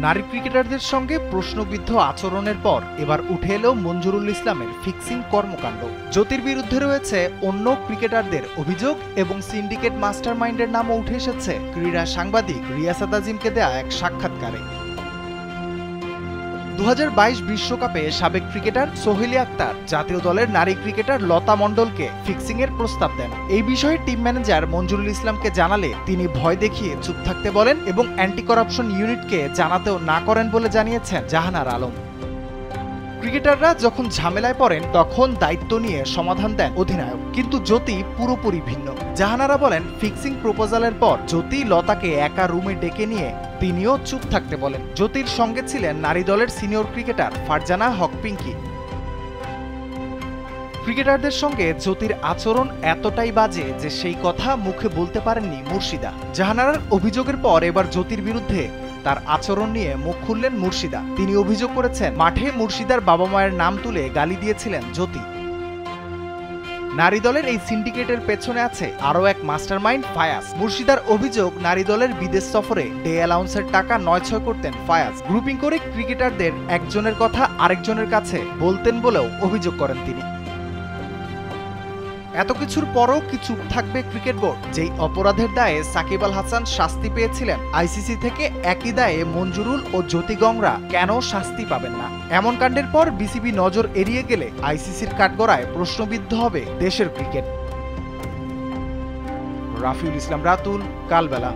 নারী ক্রিকেটারদের সঙ্গে প্রশ্নবিদ্ধ আচরণের পর এবার উঠে এলো মঞ্জুরুল ইসলামের ফিক্সিং কর্মকাণ্ড। জ্যোতির বিরুদ্ধে রয়েছে অন্য ক্রিকেটারদের অভিযোগ এবং সিন্ডিকেট মাস্টারমাইন্ডের নামও উঠে এসেছে ক্রীড়া সাংবাদিক রিয়াসাত আজিমকে দেয়া এক সাক্ষাৎকারে। 2022 বিশ্বকাপে সাবেক ক্রিকেটার সোহেলি আক্তার জাতীয় দলের নারী ক্রিকেটার লতা মণ্ডলকে ফিক্সিংয়ের প্রস্তাব দেন। এই বিষয়ে টিম ম্যানেজার মঞ্জুরুল ইসলামকে জানালে তিনি ভয় দেখিয়ে চুপ থাকতে বলেন এবং অ্যান্টি করাপশন ইউনিটকে জানাতেও না করেন বলে জানিয়েছেন জাহানারা আলম। ক্রিকেটাররা যখন ঝামেলায় পড়েন তখন দায়িত্ব নিয়ে সমাধান দেন অধিনায়ক, কিন্তু জ্যোতি পুরোপুরি ভিন্ন। জাহানারা বলেন, ফিক্সিং প্রপোজালের পর জ্যোতি লতাকে একা রুমে ডেকে নিয়ে তিনিও চুপ থাকতে বলেন। জ্যোতির সঙ্গে ছিলেন নারী দলের সিনিয়র ক্রিকেটার ফারজানা হক পিঙ্কি। ক্রিকেটারদের সঙ্গে জ্যোতির আচরণ এতটাই বাজে যে সেই কথা মুখে বলতে পারেননি মুর্শিদা। জাহানারার অভিযোগের পর এবার জ্যোতির বিরুদ্ধে তার আচরণ নিয়ে মুখ খুললেন মুর্শিদা। তিনি অভিযোগ করেছেন, মাঠে মুর্শিদার বাবা মায়ের নাম তুলে গালি দিয়েছিলেন জ্যোতি। নারী দলের এই সিন্ডিকেটের পেছনে আছে আরও এক মাস্টারমাইন্ড ফায়াজ। মুর্শিদার অভিযোগ, নারী দলের বিদেশ সফরে ডে অ্যালাউন্সের টাকা 9-6 করতেন ফায়াজ। গ্রুপিং করে ক্রিকেটারদের একজনের কথা আরেকজনের কাছে বলতেন বলেও অভিযোগ করেন তিনি। এত কিছুর পরও কি চুপ থাকবে ক্রিকেট বোর্ড? যেই অপরাধের দায়ে সাকিব আল হাসান শাস্তি পেয়েছিলেন আইসিসি থেকে, একই দায়ে মঞ্জুরুল ও জ্যোতি গংরা কেন শাস্তি পাবেন না? এমন কাণ্ডের পর বিসিবি নজর এড়িয়ে গেলে আইসিসির কাঠগড়ায় প্রশ্নবিদ্ধ হবে দেশের ক্রিকেট। রাফিউল ইসলাম রাতুল, কালবেলা।